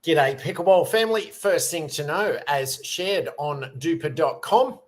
G'day Pickleball family. First thing to know, as shared on duper.com,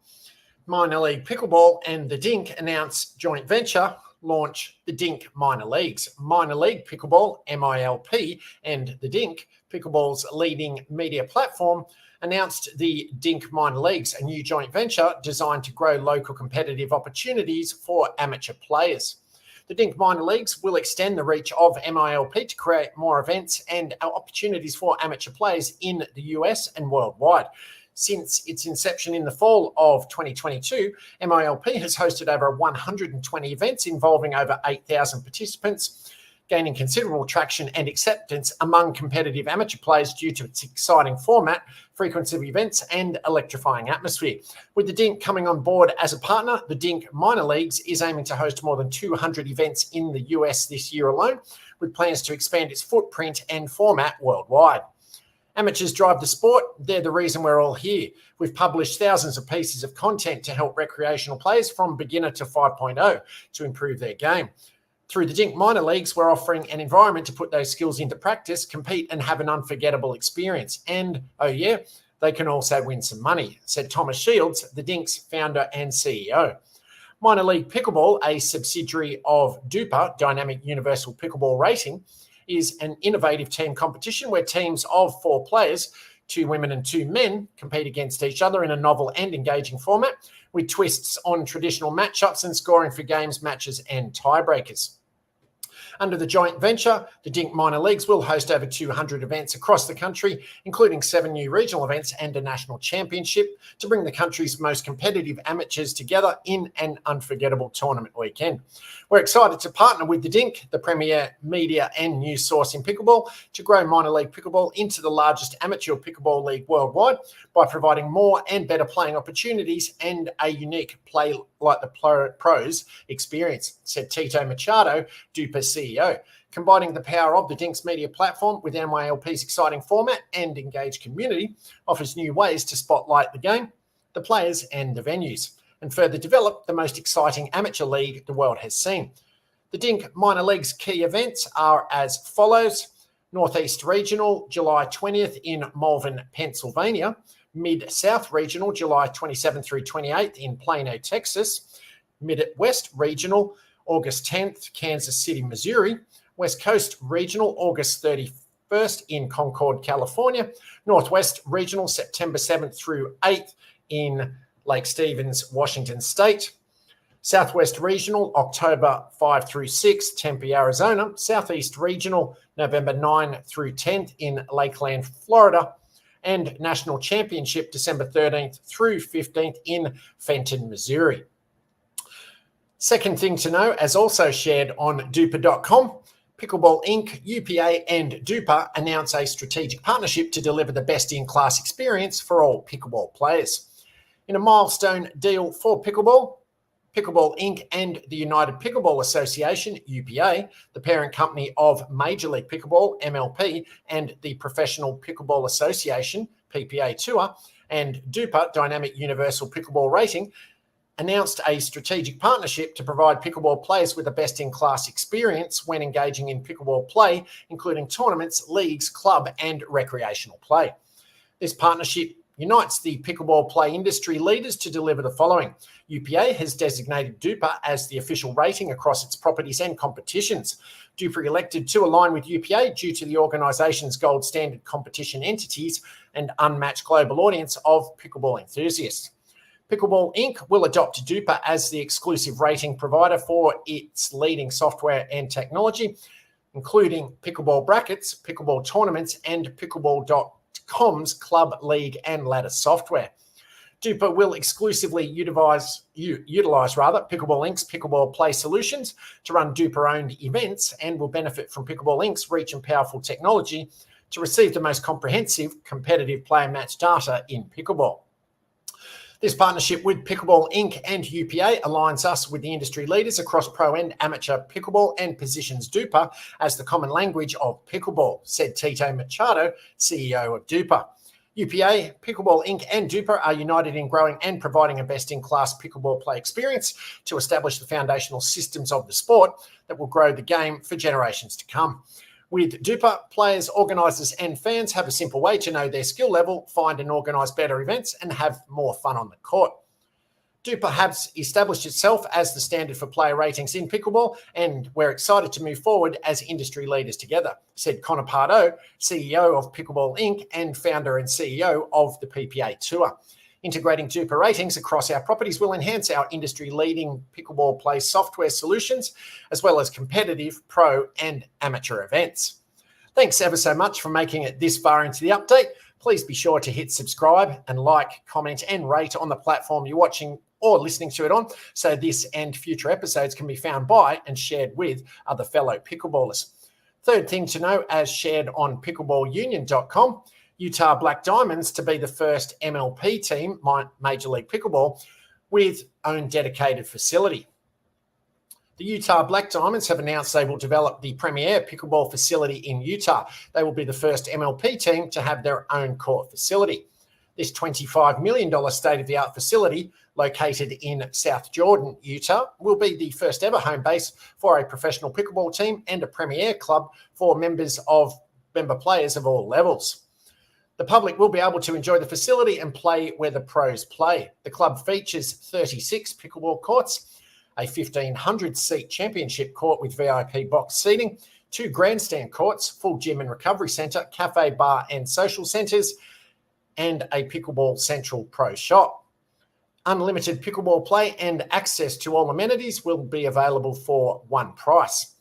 Minor League Pickleball and the Dink announce joint venture, launch the Dink Minor Leagues. Minor League Pickleball, MILP, and the Dink, Pickleball's leading media platform, announced the Dink Minor Leagues, a new joint venture designed to grow local competitive opportunities for amateur players. The Dink Minor Leagues will extend the reach of MILP to create more events and opportunities for amateur players in the US and worldwide. Since its inception in the fall of 2022, MILP has hosted over 120 events involving over 8,000 participants, gaining considerable traction and acceptance among competitive amateur players due to its exciting format, frequency of events, and electrifying atmosphere. With the Dink coming on board as a partner, the Dink Minor Leagues is aiming to host more than 200 events in the US this year alone, with plans to expand its footprint and format worldwide. Amateurs drive the sport. They're the reason we're all here. We've published thousands of pieces of content to help recreational players from beginner to 5.0 to improve their game. Through the Dink Minor Leagues, we're offering an environment to put those skills into practice, compete, and have an unforgettable experience. And, oh yeah, they can also win some money, said Thomas Shields, the Dink's founder and CEO. Minor League Pickleball, a subsidiary of DUPA, Dynamic Universal Pickleball Rating, is an innovative team competition where teams of 4 players, 2 women and 2 men, compete against each other in a novel and engaging format with twists on traditional matchups and scoring for games, matches, and tiebreakers. Under the joint venture, the Dink Minor Leagues will host over 200 events across the country, including 7 new regional events and a national championship to bring the country's most competitive amateurs together in an unforgettable tournament weekend. We're excited to partner with the Dink, the premier media and news source in pickleball, to grow Minor League Pickleball into the largest amateur pickleball league worldwide by providing more and better playing opportunities and a unique play like the pros experience, said Tito Machado, DUPA CEO. Combining the power of the Dink's media platform with MILP's exciting format and engaged community offers new ways to spotlight the game, the players, and the venues, and further develop the most exciting amateur league the world has seen. The Dink Minor League's key events are as follows: Northeast Regional, July 20th in Malvern, Pennsylvania. Mid-South Regional, July 27th through 28th in Plano, Texas. Mid-West Regional, August 10th, Kansas City, Missouri. West Coast Regional, August 31st in Concord, California. Northwest Regional, September 7th through 8th in Lake Stevens, Washington State. Southwest Regional, October 5 through 6, Tempe, Arizona. Southeast Regional, November 9 through 10th in Lakeland, Florida. And National Championship, December 13th through 15th in Fenton, Missouri. Second thing to know, as also shared on duper.com, Pickleball Inc., UPA, and DUPA announce a strategic partnership to deliver the best-in-class experience for all pickleball players. In a milestone deal for pickleball, Pickleball Inc. and the United Pickleball Association, UPA, the parent company of Major League Pickleball, MLP, and the Professional Pickleball Association, PPA Tour, and DUPA, Dynamic Universal Pickleball Rating, announced a strategic partnership to provide pickleball players with a best-in-class experience when engaging in pickleball play, including tournaments, leagues, club, and recreational play. This partnership unites the pickleball play industry leaders to deliver the following. UPA has designated DUPA as the official rating across its properties and competitions. DUPA elected to align with UPA due to the organisation's gold standard competition entities and unmatched global audience of pickleball enthusiasts. Pickleball Inc. will adopt DUPA as the exclusive rating provider for its leading software and technology, including pickleball brackets, pickleball tournaments, and pickleball.com's club, league, and ladder software. DUPA will exclusively utilize Pickleball Inc.'s pickleball play solutions to run DUPA-owned events and will benefit from Pickleball Inc.'s reach and powerful technology to receive the most comprehensive competitive player match data in pickleball. This partnership with Pickleball Inc. and UPA aligns us with the industry leaders across pro and amateur pickleball and positions DUPA as the common language of pickleball, said Tito Machado, CEO of DUPA. UPA, Pickleball Inc. and DUPA are united in growing and providing a best-in-class pickleball play experience to establish the foundational systems of the sport that will grow the game for generations to come. With Duper, players, organisers and fans have a simple way to know their skill level, find and organise better events and have more fun on the court. Duper has established itself as the standard for player ratings in pickleball, and we're excited to move forward as industry leaders together, said Connor Pardo, CEO of Pickleball Inc. and founder and CEO of the PPA Tour. Integrating Duper ratings across our properties will enhance our industry-leading pickleball play software solutions, as well as competitive, pro and amateur events. Thanks ever so much for making it this far into the update. Please be sure to hit subscribe and like, comment and rate on the platform you're watching or listening to it on, so this and future episodes can be found by and shared with other fellow pickleballers. Third thing to know, as shared on pickleballunion.com, Utah Black Diamonds to be the first MLP team, Major League Pickleball, with own dedicated facility. The Utah Black Diamonds have announced they will develop the premier pickleball facility in Utah. They will be the first MLP team to have their own court facility. This $25 million state-of-the-art facility, located in South Jordan, Utah, will be the first ever home base for a professional pickleball team and a premier club for member players of all levels. The public will be able to enjoy the facility and play where the pros play. The club features 36 pickleball courts, a 1,500-seat championship court with VIP box seating, 2 grandstand courts, full gym and recovery centre, cafe, bar and social centres, and a pickleball central pro shop. Unlimited pickleball play and access to all amenities will be available for one price.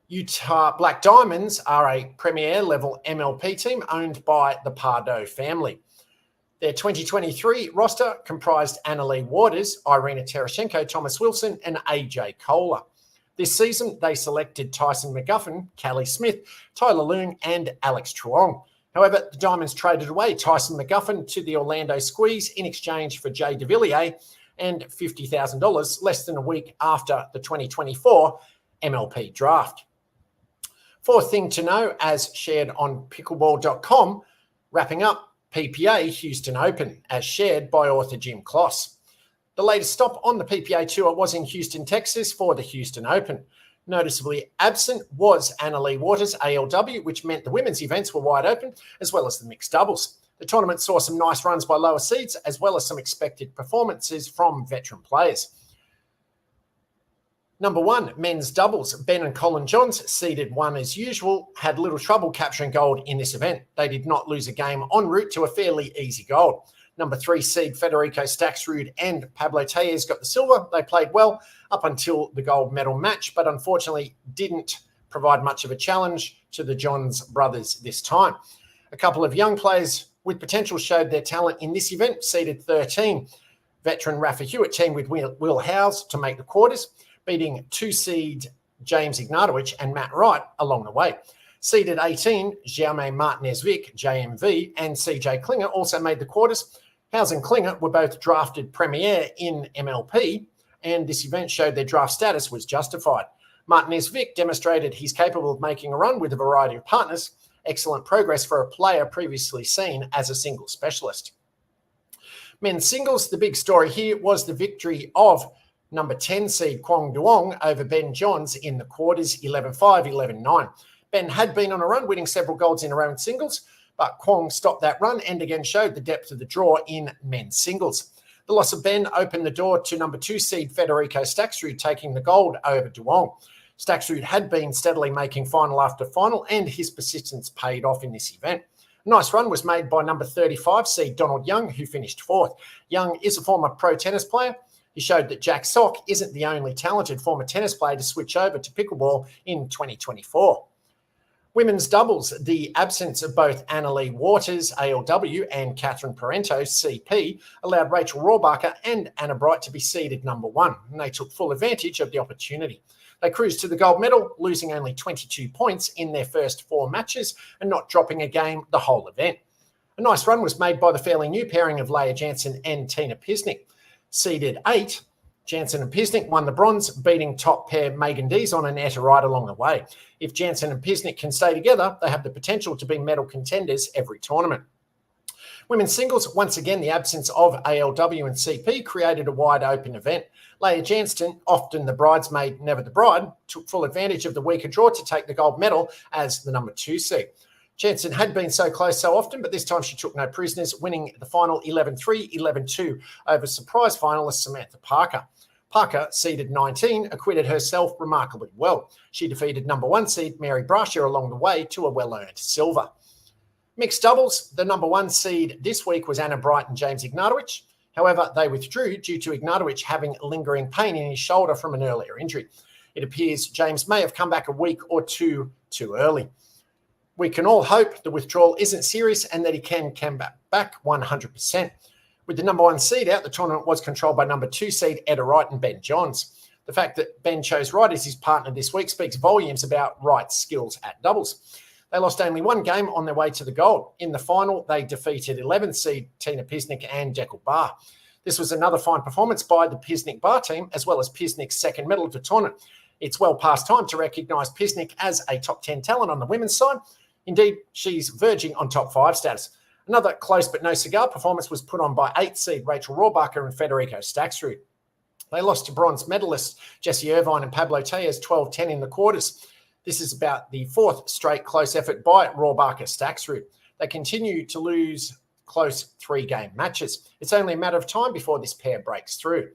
Utah Black Diamonds are a premier level MLP team owned by the Pardo family. Their 2023 roster comprised Annalee Waters, Irina Terashenko, Thomas Wilson and AJ Kohler. This season, they selected Tyson McGuffin, Callie Smith, Tyler Loong and Alex Truong. However, the Diamonds traded away Tyson McGuffin to the Orlando Squeeze in exchange for Jay DeVilliers and $50,000 less than a week after the 2024 MLP draft. Fourth thing to know, as shared on pickleball.com, wrapping up PPA Houston Open, as shared by author Jim Kloss. The latest stop on the PPA Tour was in Houston, Texas for the Houston Open. Noticeably absent was Annalee Waters, ALW, which meant the women's events were wide open, as well as the mixed doubles. The tournament saw some nice runs by lower seeds, as well as some expected performances from veteran players. Number 1, men's doubles. Ben and Colin Johns, seeded 1 as usual, had little trouble capturing gold in this event. They did not lose a game en route to a fairly easy gold. Number 3 seed Federico Staksrud and Pablo Tellez got the silver. They played well up until the gold medal match, but unfortunately didn't provide much of a challenge to the Johns brothers this time. A couple of young players with potential showed their talent in this event, seeded 13. Veteran Rafa Hewitt teamed with Will Howes to make the quarters, beating 2 seed James Ignatowicz and Matt Wright along the way. Seeded 18, Jaume Martinez-Vic, JMV, and CJ Klinger also made the quarters. Howes and Klinger were both drafted premier in MLP, and this event showed their draft status was justified. Martinez-Vic demonstrated he's capable of making a run with a variety of partners. Excellent progress for a player previously seen as a single specialist. Men's singles, the big story here was the victory of number 10 seed Kwong Duong over Ben Johns in the quarters, 11-5, 11-9. Ben had been on a run, winning several golds in a row in singles, but Kwong stopped that run and again showed the depth of the draw in men's singles. The loss of Ben opened the door to number 2 seed Federico Staksrud taking the gold over Duong. Staksrud had been steadily making final after final, and his persistence paid off in this event. A nice run was made by number 35 seed Donald Young, who finished 4th. Young is a former pro tennis player. He showed that Jack Sock isn't the only talented former tennis player to switch over to pickleball in 2024. Women's doubles, the absence of both Annalee Waters, ALW, and Catherine Parento, CP, allowed Rachel Rohrbacher and Anna Bright to be seeded number 1, and they took full advantage of the opportunity. They cruised to the gold medal, losing only 22 points in their first 4 matches and not dropping a game the whole event. A nice run was made by the fairly new pairing of Leah Jansen and Tina Pisnik. Seeded 8, Jansen and Pisnik won the bronze, beating top pair Megan Dizon and Etta right along the way. If Jansen and Pisnik can stay together, they have the potential to be medal contenders every tournament. Women's singles, once again, the absence of ALW and CP created a wide-open event. Leah Jansen, often the bridesmaid, never the bride, took full advantage of the weaker draw to take the gold medal as the number 2 seed. Jansen had been so close so often, but this time she took no prisoners, winning the final 11-3, 11-2 over surprise finalist Samantha Parker. Parker, seeded 19, acquitted herself remarkably well. She defeated number 1 seed Mary Brasher along the way to a well-earned silver. Mixed doubles, the number 1 seed this week was Anna Bright and James Ignatowicz. However, they withdrew due to Ignatowicz having lingering pain in his shoulder from an earlier injury. It appears James may have come back a week or two too early. We can all hope the withdrawal isn't serious and that he can come back 100%. With the number 1 seed out, the tournament was controlled by number 2 seed Etta Wright and Ben Johns. The fact that Ben chose Wright as his partner this week speaks volumes about Wright's skills at doubles. They lost only 1 game on their way to the gold. In the final, they defeated 11th seed Tina Pisnik and Deckel Bar. This was another fine performance by the Pisnik Bar team, as well as Pisnik's second medal of the tournament. It's well past time to recognise Pisnik as a top 10 talent on the women's side. Indeed, she's verging on top 5 status. Another close but no cigar performance was put on by 8th seed Rachel Rohrbacher and Federico Staksrud. They lost to bronze medalists Jessie Irvine and Pablo Tellez 12-10 in the quarters. This is about the 4th straight close effort by Rohrbacher Staksrud. They continue to lose close 3-game matches. It's only a matter of time before this pair breaks through.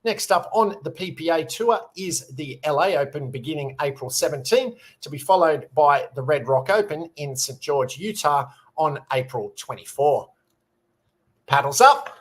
Next up on the PPA Tour is the LA Open beginning April 17, to be followed by the Red Rock Open in St. George, Utah on April 24. Paddles up.